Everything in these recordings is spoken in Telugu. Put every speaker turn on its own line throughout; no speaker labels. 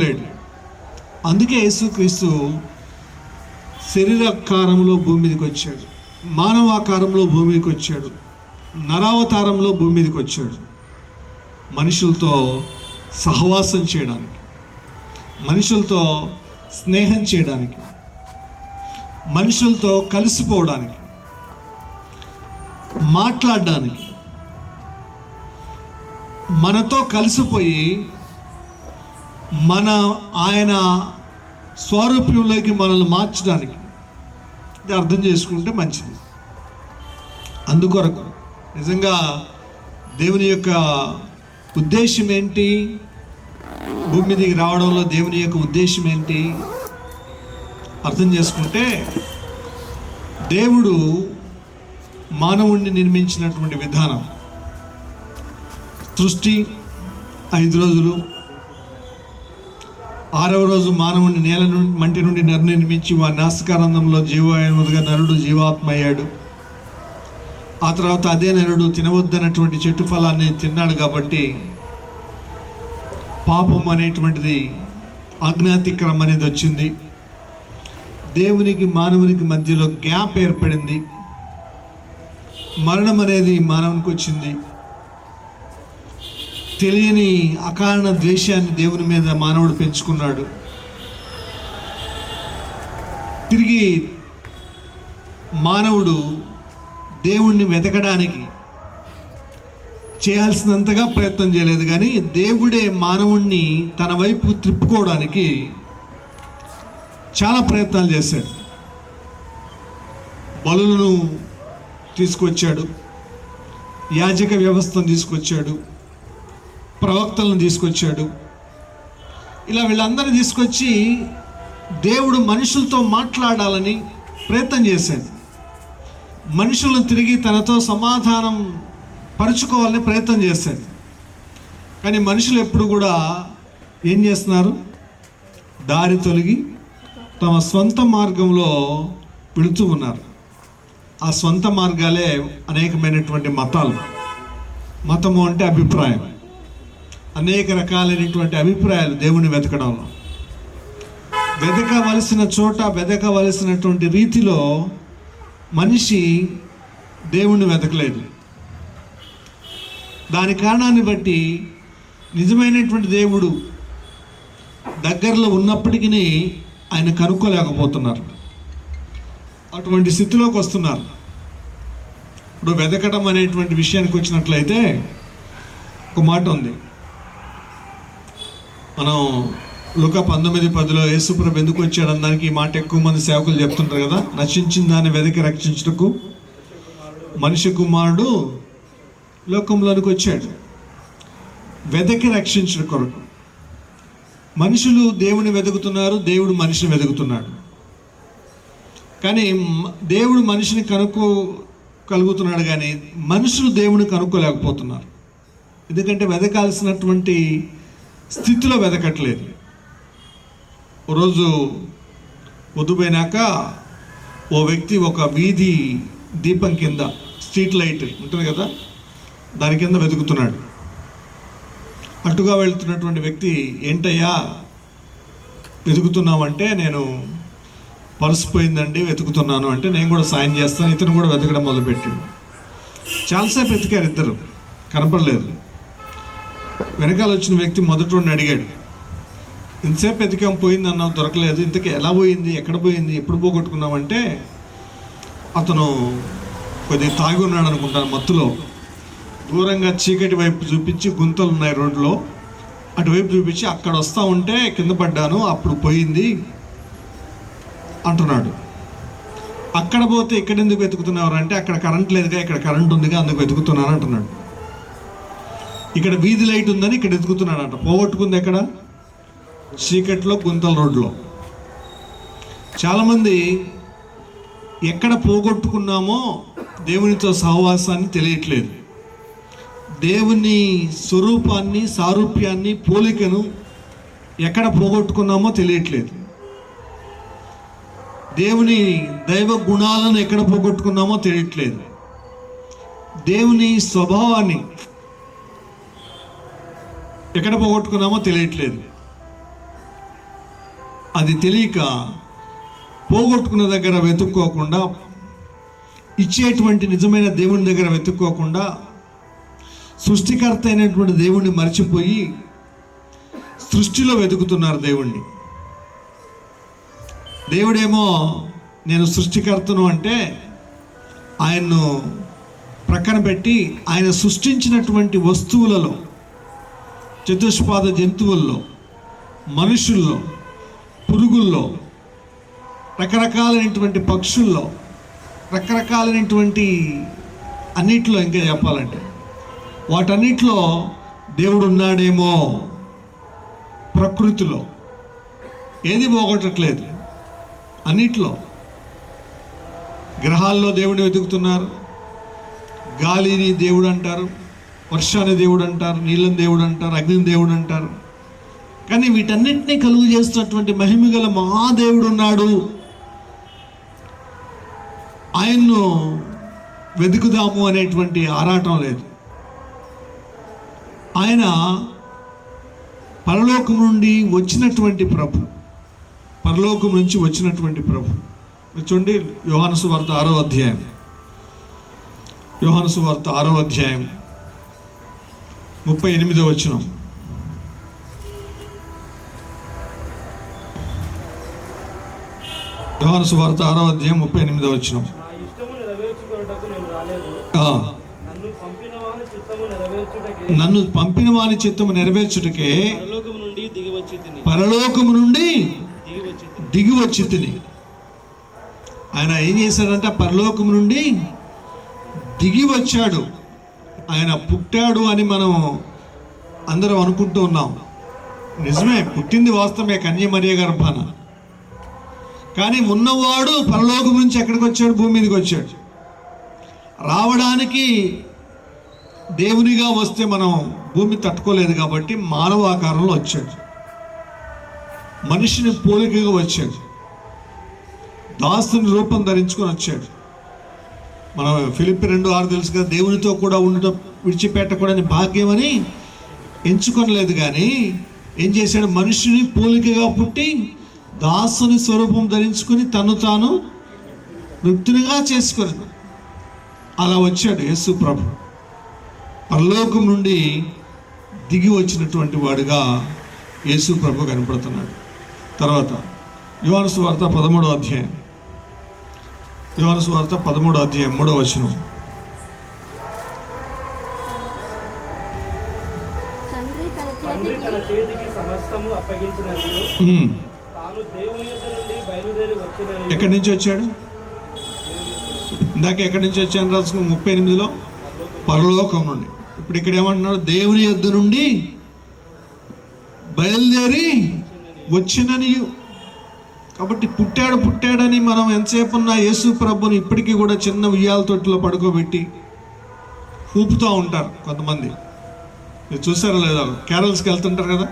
లేడు. అందుకే యేసుక్రీస్తు శరీరాకారంలో భూమి మీదకి వచ్చాడు, మానవాకారంలో భూమి మీదకి వచ్చాడు, నరావతారంలో భూమి మీదకి వచ్చాడు. మనుషులతో సహవాసం చేయడానికి, మనుషులతో స్నేహం చేయడానికి, మనుషులతో కలిసిపోవడానికి, మాట్లాడడానికి, మనతో కలిసిపోయి ఆయన స్వరూప్యంలోకి మనల్ని మార్చడానికి. ఇది అర్థం చేసుకుంటే మంచిది. అందుకొరకు నిజంగా దేవుని యొక్క ఉద్దేశం ఏంటి, భూమి మీదకి రావడంలో దేవుని యొక్క ఉద్దేశం ఏంటి అర్థం చేసుకుంటే, దేవుడు మానవుణ్ణి నిర్మించినటువంటి విధానం, సృష్టి 5 రోజులు, 6వ రోజు మానవుని నేల నుండి మంటి నుండి నిర్మించి వారి నాసికానందంలో జీవాత్మగా నరుడు జీవాత్మ అయ్యాడు. ఆ తర్వాత అదే నరుడు తినవద్దన్నటువంటి చెట్టు ఫలాన్ని తిన్నాడు కాబట్టి పాపం అనేటువంటిది, ఆజ్ఞాతిక్రమం అనేది వచ్చింది. దేవునికి మానవునికి మధ్యలో గ్యాప్ ఏర్పడింది. మరణం అనేది మానవునికి వచ్చింది. తెలియని అకారణ ద్వేషాన్ని దేవుని మీద మానవుడు పెంచుకున్నాడు. తిరిగి మానవుడు దేవుణ్ణి వెతకడానికి చేయాల్సినంతగా ప్రయత్నం చేయలేదు, కానీ దేవుడే మానవుణ్ణి తన వైపు త్రిప్పుకోవడానికి చాలా ప్రయత్నాలు చేశాడు. బలులను తీసుకొచ్చాడు, యాజక వ్యవస్థను తీసుకొచ్చాడు, ప్రవక్తలను తీసుకొచ్చాడు. ఇలా వీళ్ళందరినీ తీసుకొచ్చి దేవుడు మనుషులతో మాట్లాడాలని ప్రయత్నం చేశాడు. మనుషులను తిరిగి తనతో సమాధానం పరుచుకోవాలని ప్రయత్నం చేశాడు. కానీ మనుషులు ఎప్పుడు కూడా ఏం చేస్తున్నారు? దారి తొలగి తమ స్వంత మార్గంలో వెళుతూ ఉన్నారు. ఆ స్వంత మార్గాలే అనేకమైనటువంటి మతాలు. మతము అంటే అభిప్రాయం. అనేక రకాలైనటువంటి అభిప్రాయాలు దేవుని వెతకడంలో. వెతకవలసిన చోట వెతకవలసినటువంటి రీతిలో మనిషి దేవుణ్ణి వెతకలేదు. దాని కారణాన్ని బట్టి నిజమైనటువంటి దేవుడు దగ్గరలో ఉన్నప్పటికీ ఆయన కనుక్కోలేకపోతున్నారు. అటువంటి స్థితిలోకి వస్తున్నారు. ఇప్పుడు వెతకడం అనేటువంటి విషయానికి వచ్చినట్లయితే ఒక మాట ఉంది. మనం లూకా 19:10 యేసుప్రభు ఎందుకు వచ్చాడు అనడానికి ఈ మాట ఎక్కువ మంది సేవకులు చెప్తుంటారు కదా. నశించిన దాన్ని వెతికి రక్షించుటకు మనిషి కుమారుడు లోకంలోనికి వచ్చాడు, వెతికి రక్షించడం కొరకు. మనుషులు దేవుని వెతుకుతున్నారు, దేవుడు మనిషిని వెతుకుతున్నాడు. కానీ దేవుడు మనిషిని కనుక్కోగలుగుతున్నాడు, కానీ మనుషులు దేవుని కనుక్కోలేకపోతున్నారు. ఎందుకంటే వెతకాల్సినటువంటి స్థితిలో వెతకట్లేదు. రోజు పొద్దుపోయినాక ఓ వ్యక్తి ఒక వీధి దీపం కింద, స్ట్రీట్ లైట్ ఉంటుంది కదా, దాని కింద వెతుకుతున్నాడు. అటుగా వెళ్తున్నటువంటి వ్యక్తి, ఏంటయ్యా వెతుకుతున్నామంటే, నేను పర్సు పోయిందండి వెతుకుతున్నాను అంటే, నేను కూడా సాయం చేస్తాను. ఇతను కూడా వెతకడం మొదలుపెట్టాడు. చాలాసేపు వెతికారు, ఇద్దరు కనపడలేదు. వెనకాల వచ్చిన వ్యక్తి మొదటి అడిగాడు, ఇంతసేపు వెతికాం, పోయిందన్నావు, దొరకలేదు, ఇంతకీ ఎలా పోయింది, ఎక్కడ పోయింది, ఎప్పుడు పోగొట్టుకున్నామంటే, అతను కొద్దిగా తాగి ఉన్నాడు అనుకుంటాను, మత్తులో. దూరంగా చీకటి వైపు చూపించి, గుంతలు ఉన్నాయి రోడ్లో, అటువైపు చూపించి, అక్కడ వస్తూ ఉంటే కింద పడ్డాను, అప్పుడు పోయింది అంటున్నాడు. అక్కడ పోతే ఇక్కడ ఎందుకు వెతుకుతున్నారు అంటే, అక్కడ కరెంట్ లేదుగా, ఇక్కడ కరెంట్ ఉందిగా, అందుకు వెతుకుతున్నాను అంటున్నాడు. ఇక్కడ వీధి లైట్ ఉందని ఇక్కడ వెతుకుతున్నాడంట. పోగొట్టుకుంది ఎక్కడ? చీకట్లో, గుంతల రోడ్లో. చాలామంది ఎక్కడ పోగొట్టుకున్నామో దేవునితో సహవాసాన్ని తెలియట్లేదు. దేవుని స్వరూపాన్ని, సారూప్యాన్ని, పోలికను ఎక్కడ పోగొట్టుకున్నామో తెలియట్లేదు. దేవుని దైవ గుణాలను ఎక్కడ పోగొట్టుకున్నామో తెలియట్లేదు. దేవుని స్వభావాన్ని ఎక్కడ పోగొట్టుకున్నామో తెలియట్లేదు. అది తెలియక పోగొట్టుకున్న దగ్గర వెతుక్కోకుండా, ఇచ్చేటువంటి నిజమైన దేవుని దగ్గర వెతుక్కోకుండా, సృష్టికర్త అయినటువంటి దేవుణ్ణి మర్చిపోయి సృష్టిలో వెతుకుతున్నారు దేవుణ్ణి. దేవుడేమో నేను సృష్టికర్తను అంటే ఆయన్ను ప్రక్కన పెట్టి ఆయన సృష్టించినటువంటి వస్తువులలో, చతుష్పాద జంతువుల్లో, మనుషుల్లో, పురుగుల్లో, రకరకాలైనటువంటి పక్షుల్లో, రకరకాలైనటువంటి అన్నిట్లో, ఇంకా చెప్పాలంటే వాటన్నిటిలో దేవుడు ఉన్నాడేమో. ప్రకృతిలో ఏది పోగొట్టట్లేదు, అన్నిట్లో. గ్రహాల్లో దేవుడిని వెతుకుతున్నారు, గాలిని దేవుడు అంటారు, వర్షాన్ని దేవుడు అంటారు, నీళ్ళని దేవుడు అంటారు, అగ్నిని దేవుడు అంటారు. కానీ వీటన్నిటినీ కలుగు చేస్తున్నటువంటి మహిమగల మహాదేవుడు ఉన్నాడు. ఆయన్ను వెతుకుదాము అనేటువంటి ఆరాటం లేదు. ఆయన పరలోకం నుండి వచ్చినటువంటి ప్రభు, పరలోకం నుంచి వచ్చినటువంటి ప్రభు. చూడండి, యోహాను సువార్త 6వ అధ్యాయం, యోహాను సువార్త 6వ అధ్యాయం 38వ వచనం. యోహాను సువార్త 6వ అధ్యాయం 38వ వచనం. నన్ను పంపిన వాని చిత్తము నెరవేర్చుటకే పరలోకము నుండి దిగి వచ్చి తిని. ఆయన ఏం చేశాడంటే పరలోకము నుండి దిగి వచ్చాడు. ఆయన పుట్టాడు అని మనం అందరం అనుకుంటూ ఉన్నాం. నిజమే, పుట్టింది వాస్తవమే, కన్యమరియ గర్భాన. కానీ ఉన్నవాడు పరలోకం నుంచి ఎక్కడికి వచ్చాడు? భూమి మీదకి వచ్చాడు. రావడానికి దేవునిగా వస్తే మనం భూమి తట్టుకోలేదు కాబట్టి మానవ ఆకారంలో వచ్చాడు. మనిషిని పోలికగా వచ్చాడు. దాసుని రూపం ధరించుకొని వచ్చాడు. మనం ఫిలిప్పి 2:6 తెలుసు కదా, దేవునితో కూడా ఉండటం విడిచిపెట్టకూడని భాగ్యమని ఎంచుకొనలేదు. కానీ ఏం చేశాడు? మనిషిని పోలికగా పుట్టి దాసుని స్వరూపం ధరించుకొని తను తాను వృత్తినిగా చేసుకొని అలా వచ్చాడు యేసు ప్రభు. పరలోకం నుండి దిగి వచ్చినటువంటి వాడుగా యేసు ప్రభు కనపడుతున్నాడు. తర్వాత యోహాను సువార్త 13వ అధ్యాయం, యోహాను సువార్త 13వ అధ్యాయం 3వ వచనం. ఎక్కడి నుంచి వచ్చాడు? ఇందాక ఎక్కడి నుంచి వచ్చాను రాసుకుని 38లో పరలోకం నుండి. ఇప్పుడు ఇక్కడ ఏమంటున్నాడు? దేవుని యొద్ద నుండి బయలుదేరి వచ్చినని. కాబట్టి పుట్టాడని మనం ఎంతసేపు ఉన్న యేసు ప్రభుని ఇప్పటికీ కూడా చిన్న ఉయ్యాల తొట్టిలో పడుకోబెట్టి ఊపుతూ ఉంటారు కొంతమంది. మీరు చూసారా లేదా? క్యారల్స్కి వెళ్తుంటారు కదా,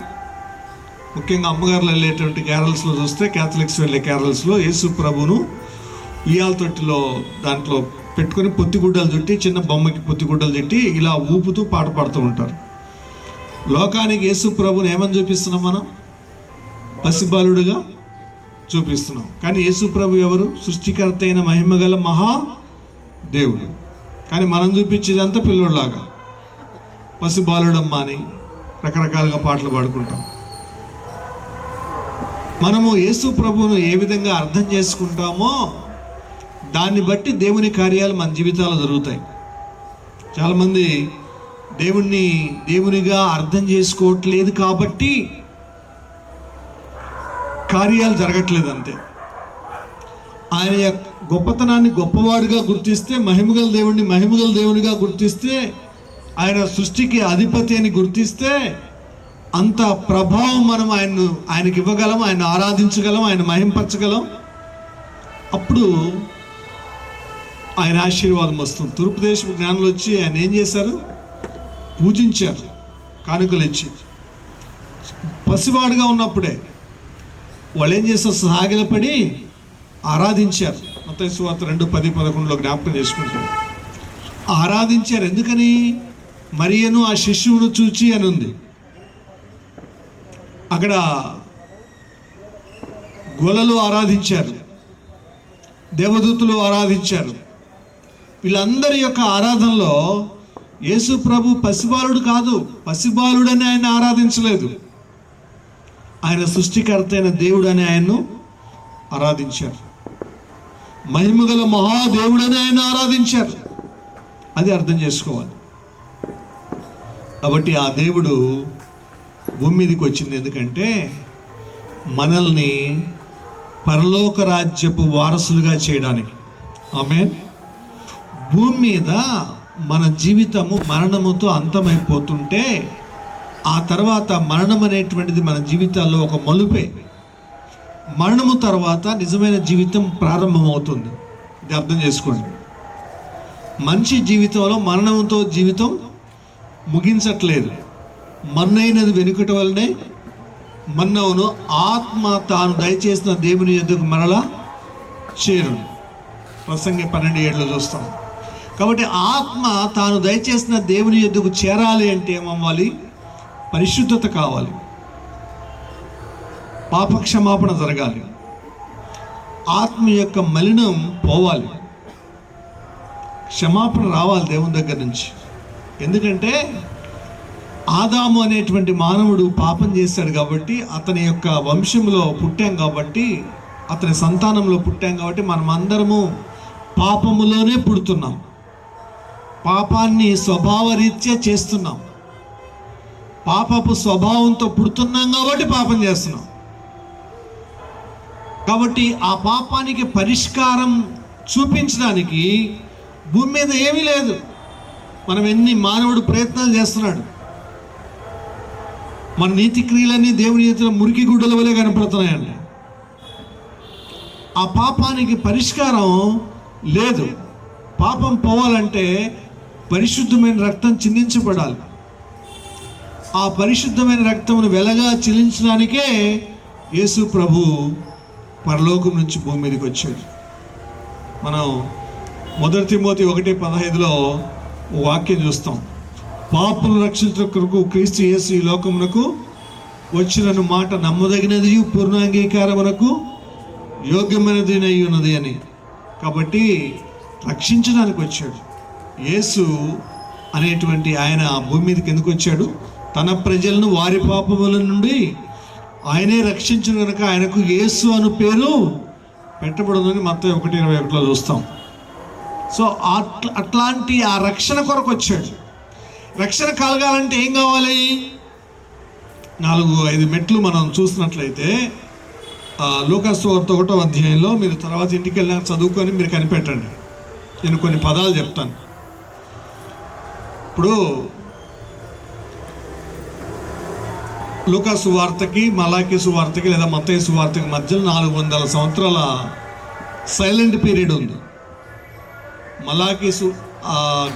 ముఖ్యంగా అమ్మగారులు వెళ్ళేటువంటి క్యారల్స్లో చూస్తే, క్యాథలిక్స్ వెళ్ళే క్యారల్స్లో యేసు ప్రభును ఉయ్యాల తొట్టిలో దాంట్లో పెట్టుకొని పొత్తిగుడ్డలు చుట్టి, చిన్న బొమ్మకి పొత్తిగుడ్డలు చుట్టి ఇలా ఊపుతూ పాట పాడుతూ ఉంటారు. లోకానికి యేసు ప్రభుని ఏమని చూపిస్తున్నాం మనం? పసిబాలుడుగా చూపిస్తున్నాం. కానీ యేసు ప్రభు ఎవరు? సృష్టికర్త అయిన మహిమగల మహా దేవుడు. కానీ మనం చూపించేదంతా పిల్లోడ్లాగా పసిబాలుడమ్మా అని రకరకాలుగా పాటలు పాడుకుంటాం. మనము యేసు ప్రభువును ఏ విధంగా అర్థం చేసుకుంటామో దాన్ని బట్టి దేవుని కార్యాలు మన జీవితాల్లో జరుగుతాయి. చాలామంది దేవునిగా అర్థం చేసుకోవట్లేదు కాబట్టి కార్యాలు జరగట్లేదు అంతే. ఆయన గొప్పతనాన్ని గొప్పవాడిగా గుర్తిస్తే, మహిమగల దేవుడిని మహిమగల దేవునిగా గుర్తిస్తే, ఆయన సృష్టికి అధిపతి అని గుర్తిస్తే అంత ప్రభావం మనం ఆయనకి ఇవ్వగలం, ఆయన ఆరాధించగలం, ఆయన మహింపరచగలం. అప్పుడు ఆయన ఆశీర్వాదం వస్తుంది. తూర్పు దేశపు జ్ఞానులు వచ్చి ఆయన ఏం చేశారు? పూజించారు, కానుకలు ఇచ్చి. పసివాడుగా ఉన్నప్పుడే వాళ్ళు ఏం చేస్తారు? సాగిలపడి ఆరాధించారు. మత్తయి సువార్త 2:10-11లో జ్ఞాపకం చేసుకుంటారు. ఆరాధించారు. ఎందుకని? మరియను ఆ శిశువును చూచి అని ఉంది. అక్కడ గొలలు ఆరాధించారు, దేవదూతలు ఆరాధించారు. వీళ్ళందరి యొక్క ఆరాధనలో యేసు ప్రభు పసిబాలుడు కాదు, పసిబాలుడని ఆయన ఆరాధించలేదు. ఆయన సృష్టికర్త అయిన దేవుడు అని ఆయన్ను ఆరాధించారు. మహిమగల మహాదేవుడని ఆయన ఆరాధించారు. అది అర్థం చేసుకోవాలి. కాబట్టి ఆ దేవుడు భూమి మీదకి వచ్చింది ఎందుకంటే మనల్ని పరలోక రాజ్యపు వారసులుగా చేయడానికి. ఆమేన్. భూమి మీద మన జీవితము మరణముతో అంతమైపోతుంటే ఆ తర్వాత మరణం అనేటువంటిది మన జీవితాల్లో ఒక మలుపే. మరణము తర్వాత నిజమైన జీవితం ప్రారంభమవుతుంది. ఇది అర్థం చేసుకోండి. మంచి జీవితంలో మరణంతో జీవితం ముగించట్లేదు. మన్నైనది వెనుకట వల్లనే మన్నవును ఆత్మ తాను దయచేసిన దేవుని యొద్దకు మరలా చేరును. ప్రసంగి 12:7 చూస్తాం. కాబట్టి ఆత్మ తాను దయచేసిన దేవుని యొద్దకు చేరాలి అంటే ఏమవ్వాలి? పరిశుద్ధత కావాలి, పాపక్షమాపణ జరగాలి, ఆత్మ యొక్క మలినం పోవాలి, క్షమాపణ రావాలి దేవుని దగ్గర నుంచి. ఎందుకంటే ఆదాము అనేటువంటి మానవుడు పాపం చేశాడు కాబట్టి, అతని యొక్క వంశంలో పుట్టాం కాబట్టి, అతని సంతానంలో పుట్టాం కాబట్టి మనం అందరము పాపములోనే పుడుతున్నాం. పాపాన్ని స్వభావరీత్యా చేస్తున్నాం. పాపపు స్వభావంతో పుడుతున్నాం కాబట్టి పాపం చేస్తున్నాం. కాబట్టి ఆ పాపానికి పరిష్కారం చూపించడానికి భూమి మీద ఏమీ లేదు. మనం మానవుడు ప్రయత్నాలు చేస్తున్నాడు. మన నీతి క్రియలన్నీ దేవుని చేతిలో మురికి గుడ్డల వలె కనపడుతున్నాయండి. ఆ పాపానికి పరిష్కారం లేదు. పాపం పోవాలంటే పరిశుద్ధమైన రక్తం చిందించబడాలి. ఆ పరిశుద్ధమైన రక్తమును వెలగా చెల్లించడానికే యేసు ప్రభు పరలోకం నుంచి భూమి మీదకి వచ్చాడు. మనం 1 తిమోతి 1:15 వాక్యం చూస్తాం. పాపులు రక్షించుట కొరకు క్రీస్తు యేసు ఈ లోకమునకు వచ్చిన మాట నమ్మదగినది, పూర్ణ అంగీకారమునకు యోగ్యమైనది ఉన్నది అని. కాబట్టి రక్షించడానికి వచ్చాడు. యేసు అనేటువంటి ఆయన భూమి మీదకి ఎందుకు వచ్చాడు? తన ప్రజలను వారి పాపముల నుండి ఆయనే రక్షించిన కనుక ఆయనకు యేసు అను పేరు పెట్టబడుతుందని మత్తయి 1:21 చూస్తాం. సో అట్లాంటి ఆ రక్షణ కొరకు వచ్చాడు. రక్షణ కలగాలంటే ఏం కావాలి? 4-5 మెట్లు మనం చూసినట్లయితే లూకాసు వార్త 1వ అధ్యాయంలో మీరు తర్వాత ఇంటికి వెళ్ళినాక చదువుకొని మీరు కనిపెట్టండి. నేను కొన్ని పదాలు చెప్తాను. ఇప్పుడు లూకాసు వార్తకి, మలాకీ సువార్తకి లేదా మత్తయి సువార్తకి మధ్యలో 400 సంవత్సరాల సైలెంట్ పీరియడ్ ఉంది. మలాకీ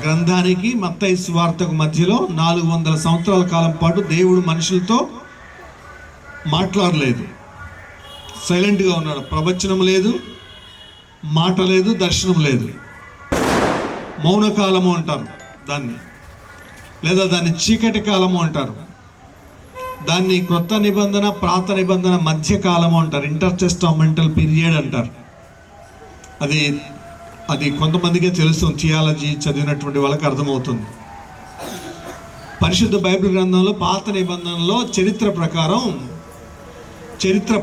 గ్రంథానికి మత్తయి సువార్తకు మధ్యలో 400 సంవత్సరాల కాలం పాటు దేవుడు మనుషులతో మాట్లాడలేదు. సైలెంట్గా ఉన్నాడు. ప్రవచనం లేదు, మాట లేదు, దర్శనం లేదు. మౌనకాలము అంటారు దాన్ని, లేదా దాన్ని చీకటి కాలము అంటారు. దాన్ని క్రొత్త నిబంధన, పాత నిబంధన మధ్యకాలము అంటారు. ఇంటర్టెస్టామెంటల్ పీరియడ్ అంటారు. అది కొంతమందికే తెలుస్తుంది. థియాలజీ చదివినటువంటి వాళ్ళకి అర్థమవుతుంది. పరిశుద్ధ బైబిల్ గ్రంథంలో పాత నిబంధనలో చరిత్ర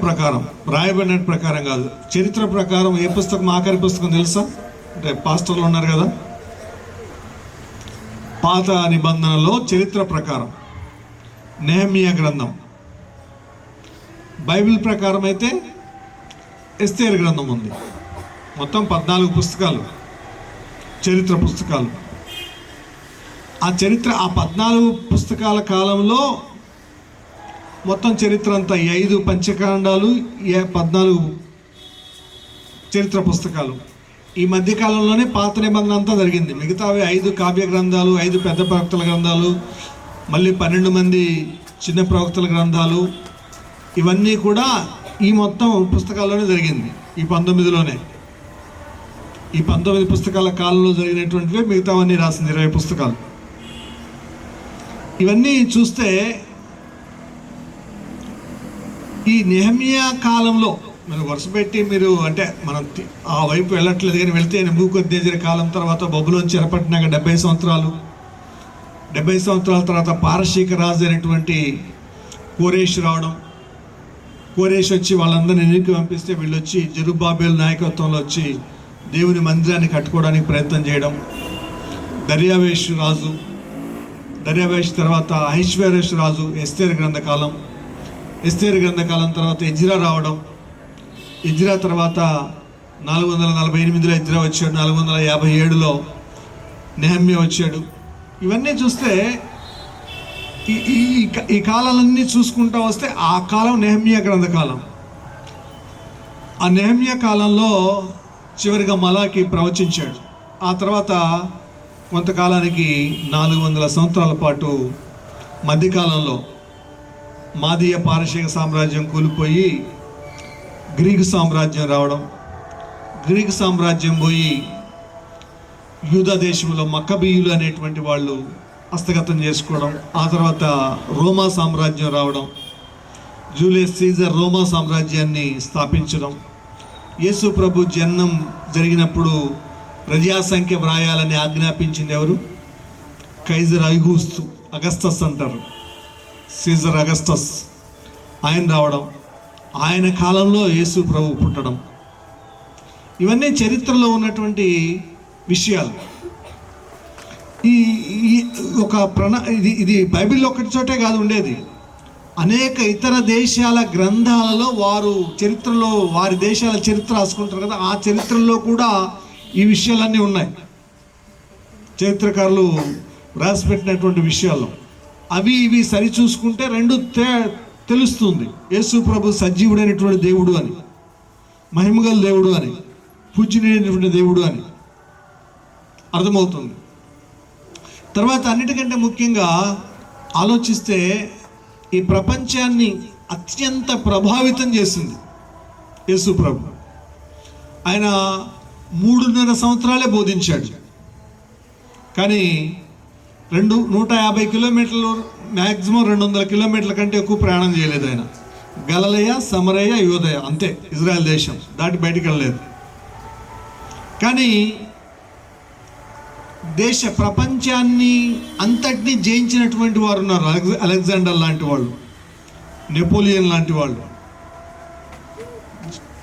ప్రకారం రాయబడిన ప్రకారం కాదు, చరిత్ర ప్రకారం ఏ పుస్తకం ఆఖరి పుస్తకం తెలుసా? అంటే పాస్టర్లు ఉన్నారు కదా. పాత నిబంధనలో చరిత్ర ప్రకారం నెహెమ్యా గ్రంథం. బైబిల్ ప్రకారం అయితే ఎస్తేరు గ్రంథం ఉంది. మొత్తం 14 పుస్తకాలు, చరిత్ర పుస్తకాలు. ఆ 14 పుస్తకాల కాలంలో మొత్తం చరిత్ర అంతా 5 పంచకాండాలు, 14 చరిత్ర పుస్తకాలు. ఈ మధ్యకాలంలోనే పాత నిబంధన అంతా జరిగింది. మిగతావి 5 కావ్య గ్రంథాలు, 5 పెద్ద ప్రవక్తల గ్రంథాలు, మళ్ళీ 12 మంది చిన్న ప్రవక్తల గ్రంథాలు. ఇవన్నీ కూడా ఈ మొత్తం పుస్తకాల్లోనే జరిగింది. ఈ 19లోనే, ఈ 19 పుస్తకాల కాలంలో జరిగినటువంటివే మిగతావన్నీ రాసింది 20 పుస్తకాలు. ఇవన్నీ చూస్తే ఈ నెహెమ్యా కాలంలో మనం వరుస పెట్టి మీరు అంటే మనం ఆ వైపు వెళ్ళట్లేదు, కానీ వెళ్తే నెబూకద్నెజర్ కాలం తర్వాత బబులోను చెరపట్టినాక 70 సంవత్సరాలు, 70 సంవత్సరాల తర్వాత పారసీక రాజు అయినటువంటి కోరేష్ రావడం. కోరేష్ వచ్చి వాళ్ళందరినీ ఎన్నిక పంపిస్తే వీళ్ళు వచ్చి జెరుబ్బాబెల్ నాయకత్వంలో వచ్చి దేవుని మందిరాన్ని కట్టుకోవడానికి ప్రయత్నం చేయడం. దర్యావేష్ తర్వాత అహిష్వేరోష్ రాజు, ఎస్తేరు గ్రంథకాలం తర్వాత ఎజ్రా రావడం. ఎజ్రా తర్వాత 448లో ఎజ్రా వచ్చాడు, 457లో నెహమ్యా వచ్చాడు. ఇవన్నీ చూస్తే ఈ కాలాలన్నీ చూసుకుంటూ వస్తే ఆ కాలం నెహమ్యా గ్రంథకాలం. ఆ నెహమ్యా కాలంలో చివరిగా మలాకి ప్రవచించాడు. ఆ తర్వాత కొంతకాలానికి 400 సంవత్సరాల పాటు మధ్యకాలంలో మాదీయ పారసీక సామ్రాజ్యం కూలిపోయి గ్రీకు సామ్రాజ్యం రావడం. గ్రీకు సామ్రాజ్యం పోయి యూదా దేశంలో మక్కబీయులు అనేటువంటి వాళ్ళు హస్తగతం చేసుకోవడం. ఆ తర్వాత రోమా సామ్రాజ్యం రావడం. జూలియస్ సీజర్ రోమా సామ్రాజ్యాన్ని స్థాపించడం. యేసు ప్రభు జన్మం జరిగినప్పుడు ప్రజాసంఖ్య వ్రాయాలని ఆజ్ఞాపించింది ఎవరు? కైజర్ అగస్తస్ అంటారు, సీజర్ అగస్టస్. ఆయన రావడం, ఆయన కాలంలో యేసు ప్రభు పుట్టడం. ఇవన్నీ చరిత్రలో ఉన్నటువంటి విషయాలు. ఇది బైబిల్లో ఒకటి చోటే కాదు ఉండేది. అనేక ఇతర దేశాల గ్రంథాలలో వారి దేశాల చరిత్ర రాసుకుంటారు కదా, ఆ చరిత్రలో కూడా ఈ విషయాలన్నీ ఉన్నాయి. చరిత్రకారులు రాసిపెట్టినటువంటి విషయాల్లో ఇవి సరి చూసుకుంటే రెండు తెలుస్తుంది. యేసు ప్రభు సజీవుడైనటువంటి దేవుడు అని, మహిమగల దేవుడు అని, పూజ్యుడైనటువంటి దేవుడు అని అర్థమవుతుంది. తర్వాత అన్నిటికంటే ముఖ్యంగా ఆలోచిస్తే ఈ ప్రపంచాన్ని అత్యంత ప్రభావితం చేసింది యేసు ప్రభు. ఆయన 3.5 సంవత్సరాలే బోధించాడు, కానీ 150 కిలోమీటర్లు, మ్యాక్సిమం 200 కిలోమీటర్ల కంటే ఎక్కువ ప్రయాణం చేయలేదు ఆయన. గలిలయ, సమరయ, యూదయ అంతే, ఇజ్రాయెల్ దేశం దాటి బయటికి వెళ్ళలేదు. కానీ ప్రపంచాన్ని అంతటినీ జయించినటువంటి వారు ఉన్నారు. అలెగ్జాండర్ లాంటి వాళ్ళు, నెపోలియన్ లాంటి వాళ్ళు,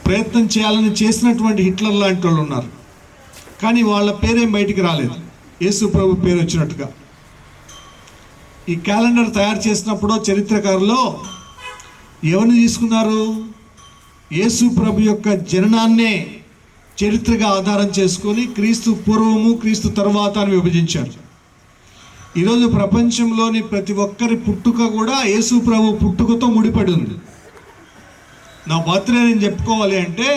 ప్రయత్నం చేయాలని చేసినటువంటి హిట్లర్ లాంటి వాళ్ళు ఉన్నారు. కానీ వాళ్ళ పేరేం బయటికి రాలేదు, యేసు ప్రభు పేరు వచ్చినట్టుగా. ఈ క్యాలెండర్ తయారు చేసినప్పుడు చరిత్రకారులు ఎవరిని తీసుకున్నారు? యేసు ప్రభు యొక్క జననాన్నే చరిత్రగా ఆధారం చేసుకొని క్రీస్తు పూర్వము, క్రీస్తు తర్వాత అని విభజించారు. ఈరోజు ప్రపంచంలోని ప్రతి ఒక్కరి పుట్టుక కూడా యేసు ప్రభు పుట్టుకతో ముడిపడి ఉంది. నా బర్త్డే నేను చెప్పుకోవాలి అంటే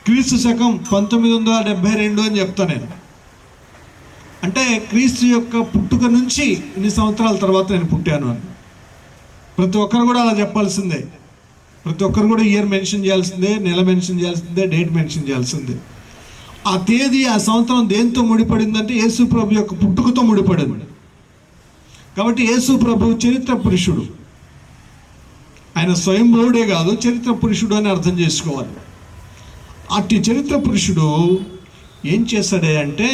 క్రీస్తు శకం 1972 అని చెప్తాను నేను. అంటే క్రీస్తు యొక్క పుట్టుక నుంచి ఇన్ని సంవత్సరాల తర్వాత నేను పుట్టాను అని ప్రతి ఒక్కరు కూడా అలా చెప్పాల్సిందే. ప్రతి ఒక్కరు కూడా ఇయర్ మెన్షన్ చేయాల్సిందే, నెల మెన్షన్ చేయాల్సిందే, డేట్ మెన్షన్ చేయాల్సిందే. ఆ తేదీ, ఆ సంవత్సరం దేంతో ముడిపడిందంటే యేసు ప్రభు యొక్క పుట్టుకతో ముడిపడింది. కాబట్టి యేసు ప్రభు చరిత్ర పురుషుడు. ఆయన స్వయంభుడే కాదు, చరిత్ర పురుషుడు అని అర్థం చేసుకోవాలి. అట్టి చరిత్ర పురుషుడు ఏం చేశాడే అంటే,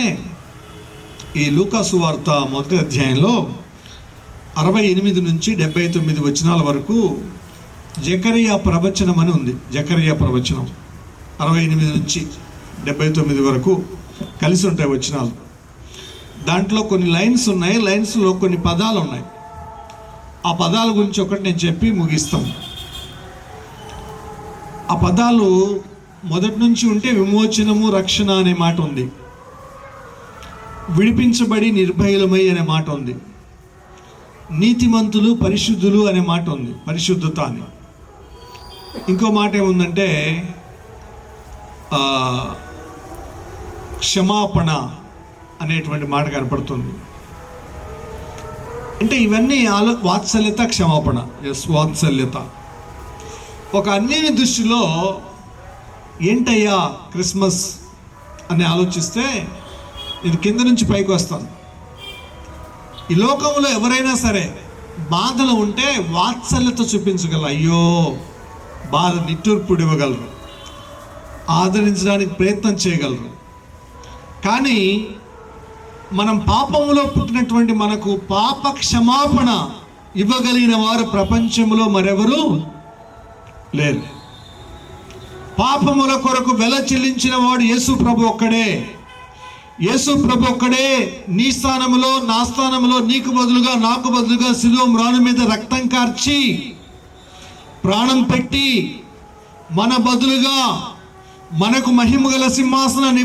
ఈ లూకా సువార్త 1వ అధ్యాయంలో 68 నుంచి 79 వచనాల వరకు జకరియా ప్రవచనం అని ఉంది. జకరియా ప్రవచనం 68 నుంచి 79 వరకు కలిసి ఉంటాయి వచనాలు. దాంట్లో కొన్ని లైన్స్ ఉన్నాయి, లైన్స్లో కొన్ని పదాలు ఉన్నాయి. ఆ పదాల గురించి ఒకటి నేను చెప్పి ముగిస్తాం. ఆ పదాలు మొదటి నుంచి ఉంటే విమోచనము, రక్షణ అనే మాట ఉంది, విడిపించబడి నిర్భయులమై అనే మాట ఉంది, నీతిమంతులు పరిశుద్ధులు అనే మాట ఉంది, పరిశుద్ధత అని. ఇంకో మాట ఏముందంటే క్షమాపణ అనేటువంటి మాట కనపడుతుంది. అంటే ఇవన్నీ వాత్సల్యత, క్షమాపణ. వాత్సల్యత. ఒక అన్యుని దృష్టిలో ఏంటయ్యా క్రిస్మస్ అని ఆలోచిస్తే ఇది కింద నుంచి పైకి వస్తాను. ఈ లోకంలో ఎవరైనా సరే బాధలు ఉంటే వాత్సల్యత చూపించగల, అయ్యో బాధ నిట్టూర్పుడు ఇవ్వగలరు, ఆదరించడానికి ప్రయత్నం చేయగలరు. కానీ మనం పాపములో పుట్టినటువంటి మనకు పాప క్షమాపణ ఇవ్వగలిగిన వారు ప్రపంచంలో మరెవరు లేరు. పాపముల కొరకు వెల చెల్లించిన వాడు యేసు ప్రభు ఒక్కడే. యేసు ప్రభు ఒక్కడే నీ స్థానములో, నా స్థానములో, నీకు బదులుగా, నాకు బదులుగా శిలువ మ్రాను మీద రక్తం కార్చి ప్రాణం పెట్టి మన బదులుగా మనకు మహిమగల సింహాసనాన్ని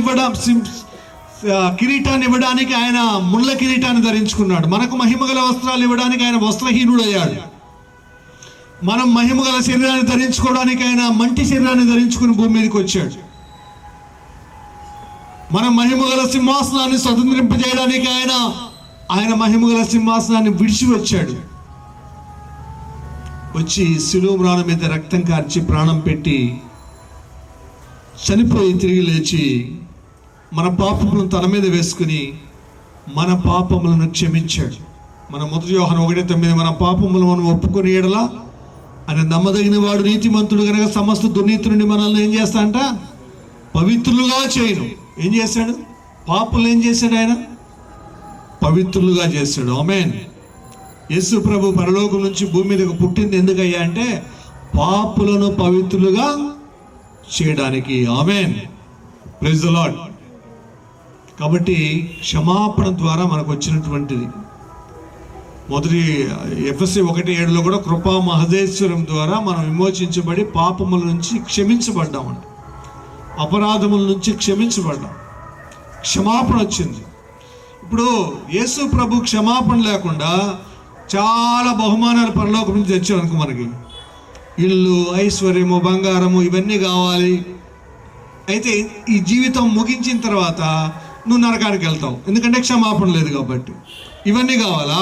కిరీటాన్ని ఇవ్వడానికి ఆయన ముళ్ళ కిరీటాన్ని ధరించుకున్నాడు. మనకు మహిమగల వస్త్రాలు ఇవ్వడానికి ఆయన వస్త్రహీనుడు అయ్యాడు. మనం మహిమగల శరీరాన్ని ధరించుకోవడానికి ఆయన మంటి శరీరాన్ని ధరించుకుని భూమి మీదకి వచ్చాడు. మనం మహిమగల సింహాసనాన్ని స్వతంత్రింపజేయడానికి ఆయన మహిమగల సింహాసనాన్ని విడిచి వచ్చాడు. వచ్చి శిలువ మ్రాను మీద రక్తం కార్చి ప్రాణం పెట్టి చనిపోయి తిరిగి లేచి మన పాపములను తన మీద వేసుకుని మన పాపములను క్షమించాడు. మన 1 యోహాను 1:9 మన పాపములను మనం ఒప్పుకొని ఎడలా ఆయన నమ్మదగిన వాడు నీతిమంతుడు కనుక సమస్త దుర్నీతి నుండి మనల్ని ఏం చేస్తాడంట? పవిత్రులుగా చేయను. ఏం చేశాడు? పాపులను ఏం చేశాడు? ఆయన పవిత్రులుగా చేశాడు. ఆమేన్. యేసు ప్రభు పరలోకం నుంచి భూమి మీదకు పుట్టింది ఎందుకయ్యా అంటే పాపులను పవిత్రులుగా చేయడానికి. ఆమేన్. Praise the Lord. కాబట్టి క్షమాపణ ద్వారా మనకు వచ్చినటువంటిది మొదటి ఎఫెసీ 1:7 కూడా కృపా మహదేశ్వరం ద్వారా మనం విమోచించబడి పాపముల నుంచి క్షమించబడ్డామంట. అపరాధముల నుంచి క్షమించబడ్డాం. క్షమాపణ వచ్చింది. ఇప్పుడు యేసు ప్రభు క్షమాపణ లేకుండా చాలా బహుమానాలు పరలోకం నుంచి తెచ్చామనుకో, మనకి ఇల్లు, ఐశ్వర్యము, బంగారము ఇవన్నీ కావాలి. అయితే ఈ జీవితం ముగించిన తర్వాత నువ్వు నరకానికి వెళ్తావు, ఎందుకంటే క్షమాపణ లేదు కాబట్టి. ఇవన్నీ కావాలా?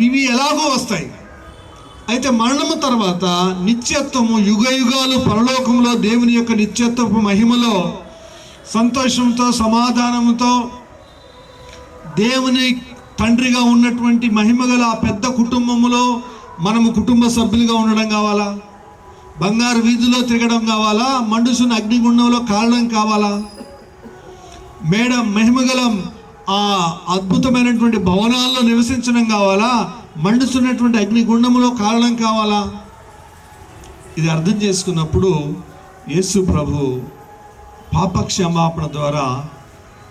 ఇవి ఎలాగో వస్తాయి. అయితే మరణము తర్వాత నిత్యత్వము, యుగ యుగాలు పరలోకంలో దేవుని యొక్క నిత్యత్వపు మహిమలో సంతోషంతో, సమాధానంతో దేవుని తండ్రిగా ఉన్నటువంటి మహిమగల ఆ పెద్ద కుటుంబములో మనము కుటుంబ సభ్యులుగా ఉండడం కావాలా? బంగారు వీధిలో తిరగడం కావాలా? మండుసున్న అగ్నిగుండంలో కారణం కావాలా? మహిమగల ఆ అద్భుతమైనటువంటి భవనాల్లో నివసించడం కావాలా? మండుతున్నటువంటి అగ్నిగుండములో కారణం కావాలా? ఇది అర్థం చేసుకున్నప్పుడు యేసు ప్రభు పాప క్షమాపణ ద్వారా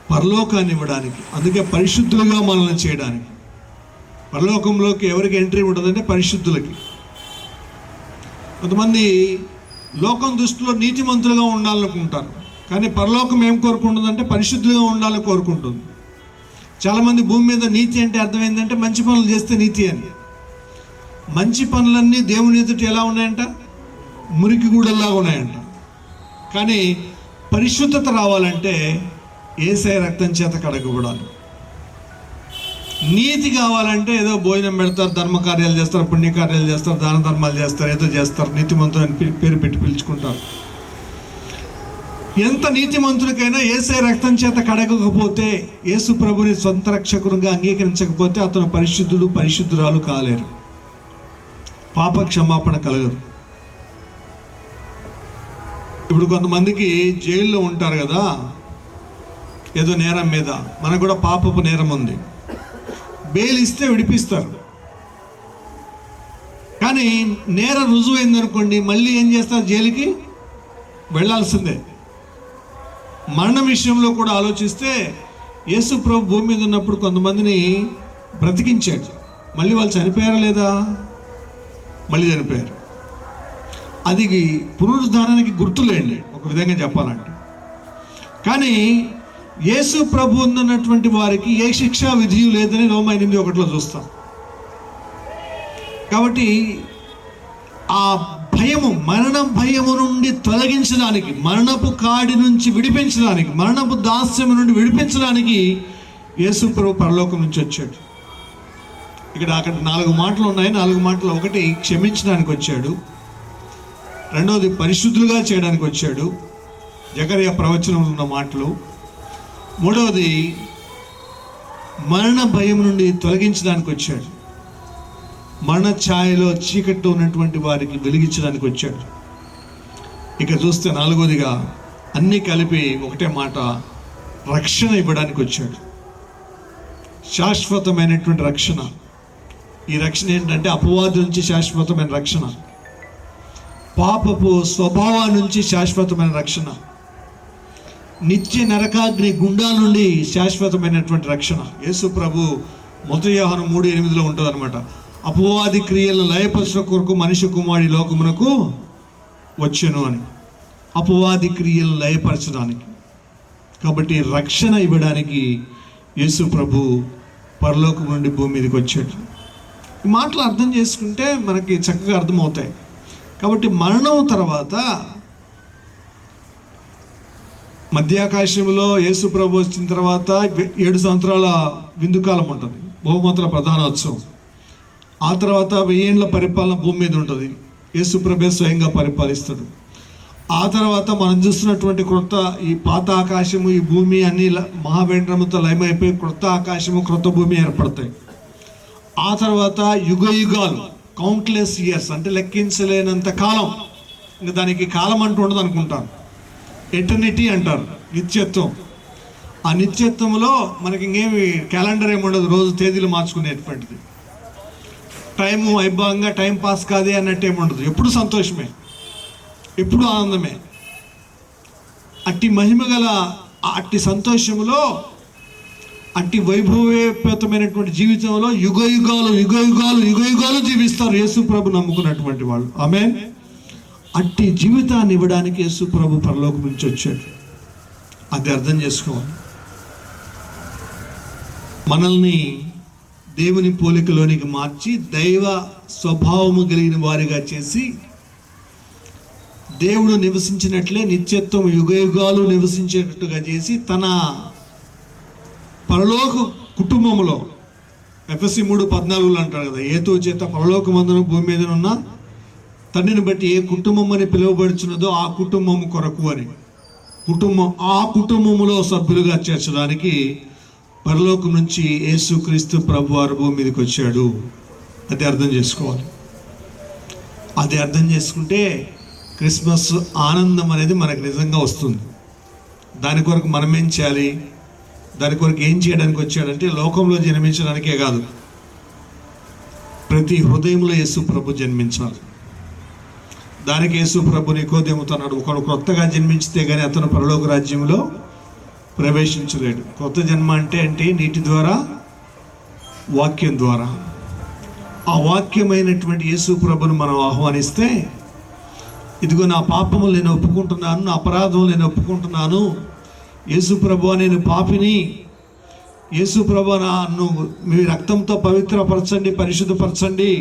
పరలోకాన్ని ఇవ్వడానికి, అందుకే పరిశుద్ధులుగా మనల్ని చేయడానికి. పరలోకంలోకి ఎవరికి ఎంట్రీ ఉంటుందంటే పరిశుద్ధులకి. కొంతమంది లోకం దృష్టిలో నీతిమంతులుగా ఉండాలనుకుంటారు, కానీ పరలోకం ఏం కోరుకుంటుందంటే పరిశుద్ధులుగా ఉండాలని కోరుకుంటుంది. చాలామంది భూమి మీద నీతి అంటే అర్థమైందంటే మంచి పనులు చేస్తే నీతి అని. మంచి పనులన్నీ దేవుని ఎదుట ఎలా ఉన్నాయంట? మురికి గూడల్లాగా ఉన్నాయంట. కానీ పరిశుద్ధత రావాలంటే యేసయ్య రక్తం చేత కడగబడాలి. నీతి కావాలంటే ఏదో భోజనం పెడతారు, ధర్మకార్యాలు చేస్తారు, పుణ్యకార్యాలు చేస్తారు, దాన ధర్మాలు చేస్తారు, ఏదో చేస్తారు, నీతిమంతులు అని పేరు పెట్టి పిలుచుకుంటారు. ఎంత నీతిమంతుడికైనా యేసయ్య రక్తం చేత కడగకపోతే, యేసు ప్రభుని సొంత రక్షకునిగా అంగీకరించకపోతే అతను పరిశుద్ధుడు, పరిశుద్ధురాలు కాలేరు. పాప క్షమాపణ కలగదు. ఇప్పుడు కొంతమందికి జైల్లో ఉంటారు కదా, ఏదో నేరం మీద, మనకు కూడా పాపపు నేరం ఉంది, బెయిల్ ఇస్తే విడిపిస్తారు. కానీ నేరం రుజువు అయిందనుకోండి, మళ్ళీ ఏం చేస్తారు? జైలుకి వెళ్ళాల్సిందే. మరణం విషయంలో కూడా ఆలోచిస్తే యేసు ప్రభు భూమి మీద ఉన్నప్పుడు కొంతమందిని బ్రతికించాడు. మళ్ళీ వాళ్ళు చనిపోయారా లేదా? మళ్ళీ చనిపోయారు. అది పునరుద్ధానానికి గుర్తులేండి ఒక విధంగా చెప్పాలంటే. కానీ యేసు ప్రభు ఉన్నటువంటి వారికి ఏ శిక్షా విధి లేదని రోమా 8:1 చూస్తాం. కాబట్టి ఆ భయము, మరణ భయము నుండి తొలగించడానికి, మరణపు కాడి నుంచి విడిపించడానికి, మరణపు దాస్యము నుండి విడిపించడానికి యేసు ప్రభు పరలోకం నుంచి వచ్చాడు. అక్కడ 4 మాటలు ఉన్నాయి. 4 మాటలు, ఒకటి క్షమించడానికి వచ్చాడు, రెండవది పరిశుద్ధులుగా చేయడానికి వచ్చాడు, జకర్యా ప్రవచనంలో ఉన్న మాటలు, మూడవది మరణ భయం నుండి తొలగించడానికి వచ్చాడు, మరణ ఛాయలో చీకట్లో ఉన్నటువంటి వారికి వెలిగించడానికి వచ్చాడు. ఇక చూస్తే నాలుగోదిగా అన్నీ కలిపి ఒకటే మాట, రక్షణ ఇవ్వడానికి వచ్చాడు. శాశ్వతమైనటువంటి రక్షణ. ఈ రక్షణ ఏంటంటే అపవాది నుంచి శాశ్వతమైన రక్షణ, పాపపు స్వభావం నుంచి శాశ్వతమైన రక్షణ, నిత్య నరకాగ్ని గుండాల నుండి శాశ్వతమైనటువంటి రక్షణ. యేసు ప్రభు మొదటి యోహాను 3:8 ఉంటుంది అనమాట. అపవాది క్రియలను లయపరచుట కొరకు మనిషి కుమారుడి లోకమునకు వచ్చెను అని. అపవాది క్రియలను లయపరచడానికి, కాబట్టి రక్షణ ఇవ్వడానికి యేసు ప్రభు పరలోకం నుండి భూమి మీదకి వచ్చాడు. ఈ మాటలు అర్థం చేసుకుంటే మనకి చక్కగా అర్థమవుతాయి. కాబట్టి మరణం తర్వాత మధ్యాకాశంలో యేసు ప్రభు వచ్చిన తర్వాత 7 సంవత్సరాల విందుకాలం ఉంటుంది, బహుమతుల ప్రధానోత్సవం. ఆ తర్వాత 1000 ఏళ్ళ పరిపాలన భూమి మీద ఉంటుంది. యేసు ప్రభు స్వయంగా పరిపాలిస్తాడు. ఆ తర్వాత మనం చూస్తున్నటువంటి క్రొత్త ఈ పాత ఆకాశము, ఈ భూమి అన్ని మహావేంద్రముతో లయమైపోయి క్రొత్త ఆకాశము, క్రొత్త భూమి ఏర్పడతాయి. ఆ తర్వాత యుగ యుగాలు, కౌంట్లెస్ ఇయర్స్, అంటే లెక్కించలేనంత కాలం. ఇంకా దానికి కాలం అంటూ ఉండదు అనుకుంటాను. ఎటర్నిటీ అంటారు, నిత్యత్వం. ఆ నిత్యత్వంలో మనకి ఇంకేమి క్యాలెండర్ ఏమి ఉండదు, రోజు తేదీలు మార్చుకునేటువంటిది. టైము వైభవంగా టైం పాస్ కాదే అన్నట్టు ఏమి ఉండదు. ఎప్పుడు సంతోషమే, ఎప్పుడు ఆనందమే. అట్టి మహిమ గల అట్టి సంతోషంలో, అట్టి వైభవోపేతమైనటువంటి జీవితంలో యుగ యుగాలు జీవిస్తారు యేసు ప్రభు నమ్ముకున్నటువంటి వాళ్ళు. ఆమేన్. అట్టి జీవితాన్ని ఇవ్వడానికి యేసు ప్రభు పరలోకం నుంచి వచ్చాడు. అది అర్థం చేసుకోవాలి. మనల్ని దేవుని పోలికలోనికి మార్చి దైవ స్వభావము కలిగిన వారిగా చేసి దేవుడు నివసించినట్లే నిత్యత్వం యుగ యుగాలు నివసించేటట్టుగా చేసి తన పరలోక కుటుంబంలో, ఎఫెసీ 3:14 అంటారు కదా, ఏతో చేత పరలోకమందును భూమి మీద ఉన్న తండ్రిని బట్టి ఏ కుటుంబం అని పిలువబడుచున్నదో ఆ కుటుంబం కొరకు అని, ఆ కుటుంబంలో సభ్యులుగా చేర్చడానికి పరలోకం నుంచి యేసుక్రీస్తు ప్రభువారు భూమి మీదకి వచ్చాడు. అది అర్థం చేసుకోవాలి. అది అర్థం చేసుకుంటే క్రిస్మస్ ఆనందం అనేది మనకు నిజంగా వస్తుంది. దాని కొరకు మనం ఏం చేయాలి? దాని కొరకు ఏం చేయడానికి వచ్చాడంటే లోకంలో జన్మించడానికే కాదు, ప్రతి హృదయంలో యేసు ప్రభు జన్మించాలి. దానికి యేసు ప్రభు నికోదేముతో అన్నాడు, ఒకడు కొత్తగా జన్మించితే కానీ అతను పరలోక రాజ్యంలో ప్రవేశించలేడు. కొత్త జన్మ అంటే ఏంటి? నీటి ద్వారా, వాక్యం ద్వారా. ఆ వాక్యమైనటువంటి యేసు ప్రభును మనం ఆహ్వానిస్తే, ఇదిగో నా పాపము నేను ఒప్పుకుంటున్నాను, నా అపరాధం నేను ఒప్పుకుంటున్నాను, యేసు ప్రభువా నేను పాపిని, యేసు ప్రభువా నన్ను మీ రక్తంతో పవిత్రపరచండి, పరిశుద్ధపరచండి,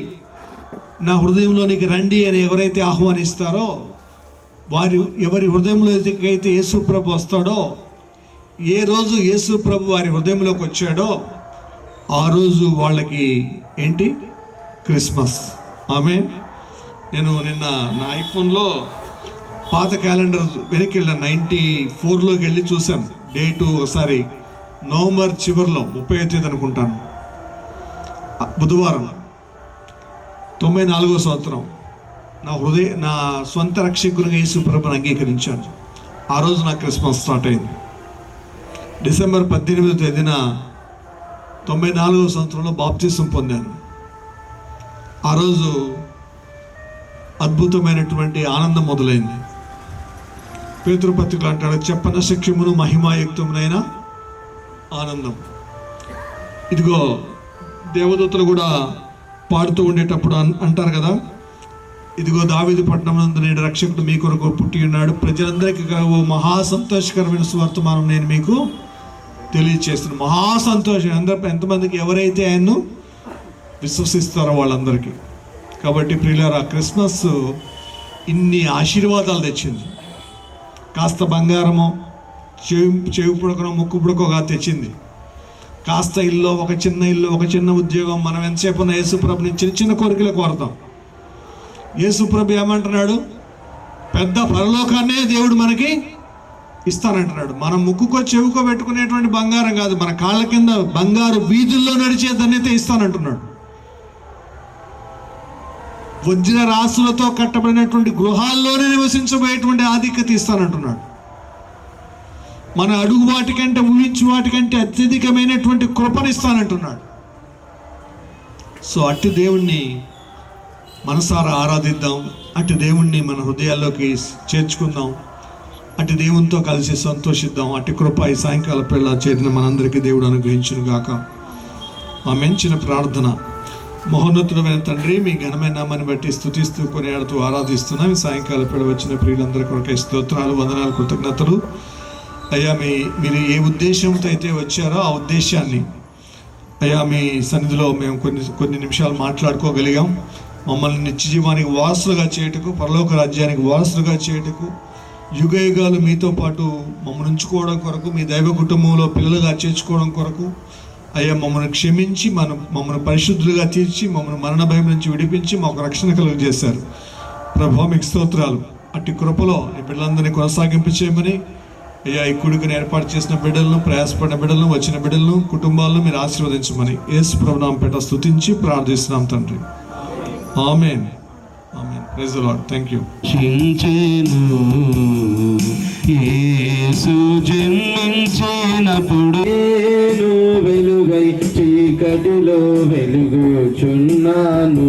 నా హృదయంలోనికి రండి అని ఎవరైతే ఆహ్వానిస్తారో, ఎవరి హృదయంలోకి అయితే యేసు ప్రభు వస్తాడో, ఏ రోజు యేసు ప్రభు వారి హృదయంలోకి వచ్చాడో ఆ రోజు వాళ్ళకి ఏంటి? క్రిస్మస్. ఆమేన్. నేను నిన్న నా ఐఫోన్లో పాత క్యాలెండర్ వెనక్కి వెళ్ళాను, 94లోకి వెళ్ళి చూశాను. డేటు ఒకసారి నవంబర్ చివరిలో 30వ తేదీ అనుకుంటాను, బుధవారం, 94వ సంవత్సరం నా సొంత రక్షకునిగా యేసు ప్రభుని అంగీకరించాను. ఆ రోజు నా క్రిస్మస్ స్టార్ట్ అయింది. డిసెంబర్ 18వ తేదీన 94వ సంవత్సరంలో బాప్తిసం పొందాను. ఆ రోజు అద్భుతమైనటువంటి ఆనందం మొదలైంది. పేతురు పత్రికలో అంటాడు, చెప్పన శక్యమును మహిమాయుక్తమునైన ఆనందం. ఇదిగో దేవదూతలు కూడా పాడుతూ ఉండేటప్పుడు అంటారు కదా, ఇదిగో దావీదు పట్టణమందు నేడు రక్షకుడు మీ కొరకు పుట్టి ఉన్నాడు, ప్రజలందరికీ ఓ మహా సంతోషకరమైన సువర్తమానం నేను మీకు తెలియచేస్తున్నాను. మహా సంతోషం ఎంతమందికి ఎవరైతే ఆయన్ను విశ్వసిస్తారో వాళ్ళందరికీ. కాబట్టి ప్రియులారా, క్రిస్మస్ ఇన్ని ఆశీర్వాదాలు తెచ్చింది. కాస్త బంగారమో, చెవి పుడకనో, ముక్కు పుడకగా తెచ్చింది. కాస్త ఇల్లు, ఒక చిన్న ఉద్యోగం. మనం ఎంతసేపు ఉన్న యేసుప్రభుని చిన్న కోరికలు కోరతాం. యేసుప్రభు ఏమంటున్నాడు? పెద్ద పరలోకాన్నే దేవుడు మనకి ఇస్తానంటున్నాడు. మనం ముక్కుకో చెవుకో పెట్టుకునేటువంటి బంగారం కాదు, మన కాళ్ళ కింద బంగారు వీధుల్లో నడిచే ధన్యత ఇస్తానంటున్నాడు. వజ్ర రాసులతో కట్టబడినటువంటి గృహాల్లోనే నివసించబోయేటువంటి ఆధిక్యత ఇస్తానంటున్నాడు. మన అడుగు వాటికంటే, ఊహించు వాటికంటే అత్యధికమైనటువంటి కృపనిస్తానంటున్నాడు. సో అట్టి దేవుణ్ణి మనసారా ఆరాధిద్దాం, అట్టి దేవుణ్ణి మన హృదయాల్లోకి చేర్చుకుందాం, అట్టి దేవునితో కలిసి సంతోషిద్దాం. అట్టి కృప ఈ సాయంకాల పిల్ల చేరిన మనందరికీ దేవుడు అనుగ్రహించును గాక. ఆమేన్. చిన్న ప్రార్థన. మహోన్నతుడమైన తండ్రి, మీ ఘనమైన నామాన్ని బట్టి స్తుతిస్తూ కొనియాడుతూ ఆరాధిస్తున్నాం. ఈ సాయంకాల పిల్ల వచ్చిన ప్రియులందరి కొరకై స్తోత్రాలు, వందనాలు, కృతజ్ఞతలు. అయ్యా, మీరు ఏ ఉద్దేశంతో అయితే వచ్చారో ఆ ఉద్దేశాన్ని అయ్యా మీ సన్నిధిలో మేము కొన్ని నిమిషాలు మాట్లాడుకోగలిగాం. మమ్మల్ని నిత్యజీవానికి వారసులుగా చేయుటకు, పరలోక రాజ్యానికి వారసులుగా చేయుటకు, యుగయుగాలు మీతో పాటు మమ్మల్ని ఉంచుకోవడం కొరకు, మీ దైవ కుటుంబంలో పిల్లలుగా చేర్చుకోవడం కొరకు అయ్యా మమ్మల్ని క్షమించి మమ్మల్ని పరిశుద్ధులుగా తీర్చి మమ్మల్ని మరణ భయం నుంచి విడిపించి మాకు రక్షణ కలుగజేశారు. ప్రభువా, మీకు స్తోత్రాలు. అట్టి కృపలో ఈ బిడ్డలందరినీ కొనసాగింపు చేయమని అయ్యా ఈ కూడికను ఏర్పాటు చేసిన బిడ్డలను, ప్రయాసపడిన బిడ్డలను, వచ్చిన బిడ్డలను, కుటుంబాలను మీరు ఆశీర్వదించమని యేసు ప్రభునామం పేట స్తుతించి ప్రార్థిస్తున్నాం తండ్రి. Amen. Amen. Praise the Lord. Thank you.
Yesu జన్మించినప్పుడు నేను వెలుగై చీకటిలో వెలుగుచున్నాను.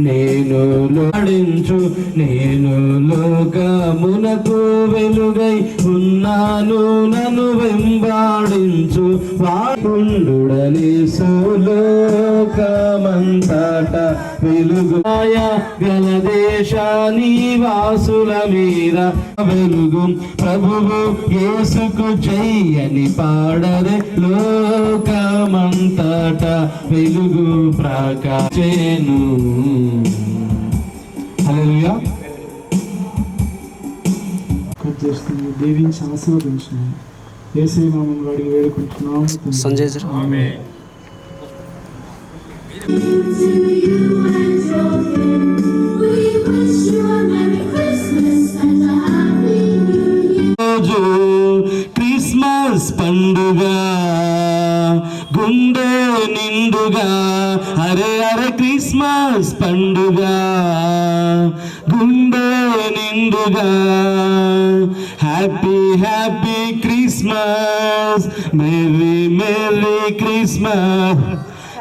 నేను లాడించు, నేను లోకమునకు వెలుగై ఉన్నాను. నన్ను వెంబాడించు వాడుడని సులోకమంతట వెలుగు గల దేశాని వాసుల మీద వెలుగు. ప్రభువు యేసుకు జయని పాడరే, లోకమంతట వెలుగు ప్రకాశేను. హల్లెలూయా.
చేస్తుంది దీవించి ఆశీర్వదించున్నాను. యేసయ్య నామములో అడిగి వేడుకుంటున్నాము.
సంజయ్ సార్.
ఆమేన్.
రోజు క్రిస్మస్ పండుగ గుండె నిండుగా, అరే అరే క్రిస్మస్ పండుగ గుండె నిండుగా. Happy happy Christmas, merry merry Christmas.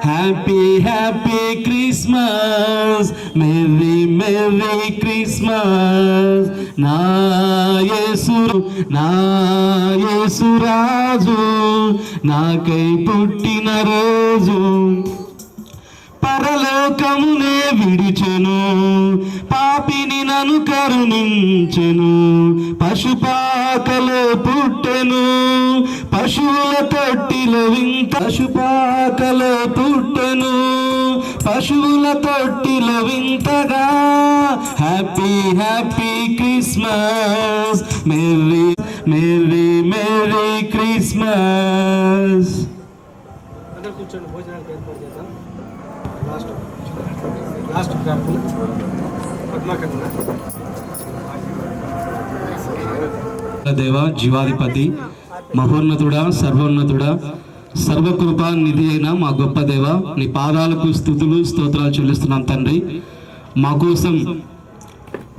Happy happy Christmas, merry merry Christmas. నా యేసు రాజు నాకై పుట్టిన రోజు. పరలోకమునే విడిచెను, పాపిని నన్ను కరుణించెను. పశుపాకలో పుట్టెను, పశువుల తొట్టిలో వింత. పశుపాకలో పుట్టెను, పశువుల తొట్టిలో వింతగా. Happy happy Christmas, merry merry merry Christmas.
కూర్చొని భోజనానికి ఏర్పాటు చేద్దాం. లాస్ట్ ప్రార్థన పద్మాకరణ.
దేవ, జీవాధిపతి, మహోన్నతుడా, సర్వోన్నతుడా, సర్వకృపా నిధి అయిన మా గొప్ప దేవ, నీ పాదాలకు స్తుతులు స్తోత్రాలు చెల్లిస్తున్నాం తండ్రి. మా కోసం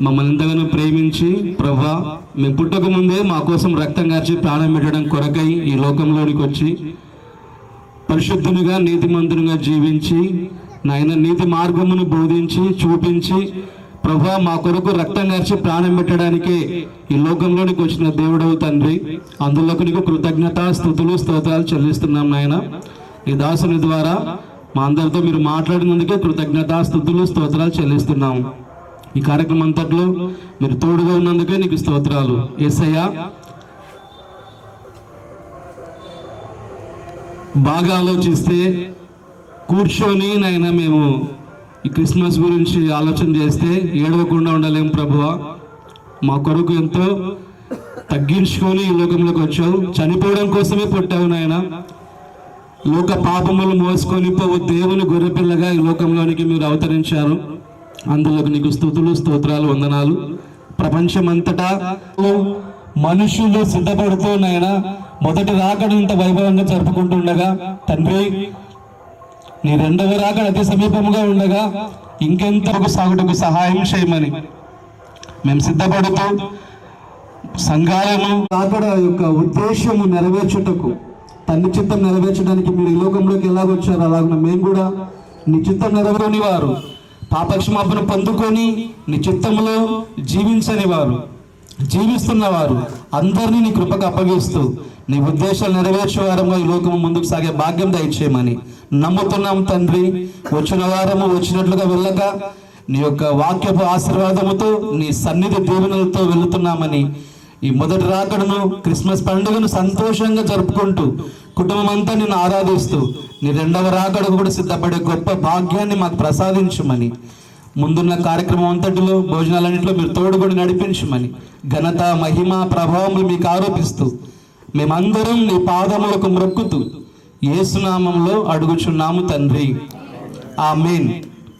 మమ్మల్ని ఎంతగానో ప్రేమించి ప్రభా, మేము పుట్టక ముందే మా కోసం రక్తం కార్చి ప్రాణం పెట్టడం కొరకై ఈ లోకంలోనికి వచ్చి పరిశుద్ధునిగా నీతిమంతునిగా జీవించి నాయన నీతి మార్గమును బోధించి చూపించి ప్రభా మా కొరకు రక్తం కార్చి ప్రాణం పెట్టడానికే ఈ లోకంలోనికి వచ్చిన దేవుడవు తండ్రి. అందులోకి నీకు కృతజ్ఞత స్తుతులు స్తోత్రాలు చెల్లిస్తున్నాం నాయన. ఈ దాసుని ద్వారా మా అందరితో మీరు మాట్లాడినందుకే కృతజ్ఞత స్తుతులు స్తోత్రాలు చెల్లిస్తున్నాం. ఈ కార్యక్రమం అంతట్లో మీరు తోడుగా ఉన్నందుకే నీకు స్తోత్రాలు యేసయ్యా. బాగా ఆలోచిస్తే కూర్చొని నాయన మేము ఈ క్రిస్మస్ గురించి ఆలోచన చేస్తే ఏడవకుండా ఉండలేము ప్రభువా. మా కొరకు ఎంతో తగ్గించుకొని ఈ లోకంలోకి వచ్చావు, చనిపోవడం కోసమే పుట్టావు నాయన. లోక పాపములు మోసుకొని పోవు దేవుని గొర్రెపిల్లగా ఈ లోకంలోనికి మీరు అవతరించారు. అందులోకి నీకు స్తుతులు స్తోత్రాలు వందనాలు. ప్రపంచమంతటా మనుషులు సిద్ధపడుతూ నాయన మొదటి రాకడ ఇంత వైభవంగా జరుపుకుంటుండగా తండ్రి, నీ రెండవ రాకడ అతి సమీపంగా ఉండగా ఇంకెంతకు సాగుటకు సహాయం చేయమని మేము సిద్ధపడుతూ సంఘాలను రాకడ యొక్క ఉద్దేశము నెరవేర్చుటకు తన చిత్తం నెరవేర్చడానికి మీరు ఈ లోకంలోకి ఎలాగొచ్చారు అలాగ మేము కూడా నీ చిత్తం నెరవేరని వారు, పాపక్షమాపణ పొందుకొని నీ చిత్తంలో జీవించని వారు, జీవిస్తున్నవారు అందరినీ నీ కృపకు అప్పగిస్తూ నీ ఉద్దేశాలు నెరవేర్చే వారంగా ఈ లోకము ముందుకు సాగే భాగ్యం దయచేయమని నమ్ముతున్నాం తండ్రి. వచ్చిన వారము వచ్చినట్లుగా వెళ్ళక నీ యొక్క వాక్యపు ఆశీర్వాదముతో నీ సన్నిధి దీవెనలతో వెళుతున్నామని ఈ మొదటి రాకడను క్రిస్మస్ పండుగను సంతోషంగా జరుపుకుంటూ కుటుంబం అంతా నిన్ను ఆరాధిస్తూ నీ రెండవ రాకడకు కూడా సిద్ధపడే గొప్ప భాగ్యాన్ని మాకు ప్రసాదించమని, ముందున్న కార్యక్రమం అంతటిలో భోజనాలన్నింటిలో మీరు తోడుగుడి నడిపించమని ఘనత మహిమ ప్రభావములు మీకు ఆరోపిస్తూ మేమందరం నీ పాదములకు మ్రొక్కుతూ యేసునామంలో అడుగుచున్నాము తండ్రి. ఆమేన్.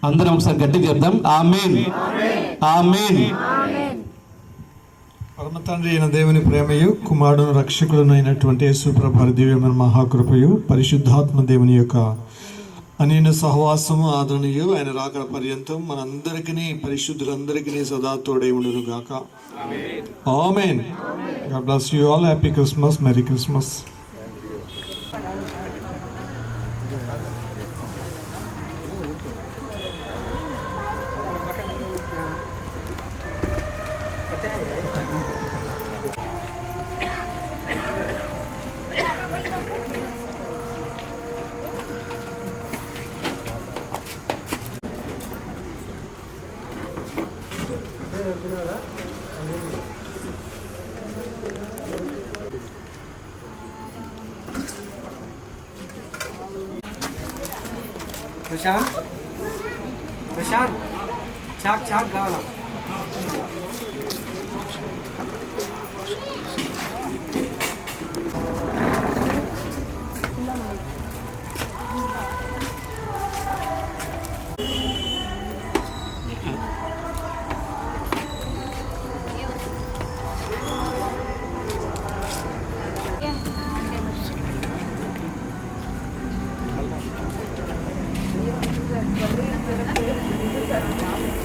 అందరం ఒకసారి గట్టిగా చెప్దాం, ఆమేన్, ఆమేన్.
పరమ తండ్రి అయిన దేవుని ప్రేమయు, కుమారుడును రక్షకుడును అయినటువంటి యేసుప్రభు దివ్యమైన మహాకృపయు, పరిశుద్ధాత్మ దేవుని యొక్క అనేన సహవాసము ఆదరణయు ఆయన రాకడ పర్యంతం మనందరికీ పరిశుద్ధులందరికీ సదా తోడై ఉండును గాక. Amen. God bless you all. Happy Christmas, merry Christmas.
Prashant, Prashant, చాక్ చాక్ కావాలా?
Gracias.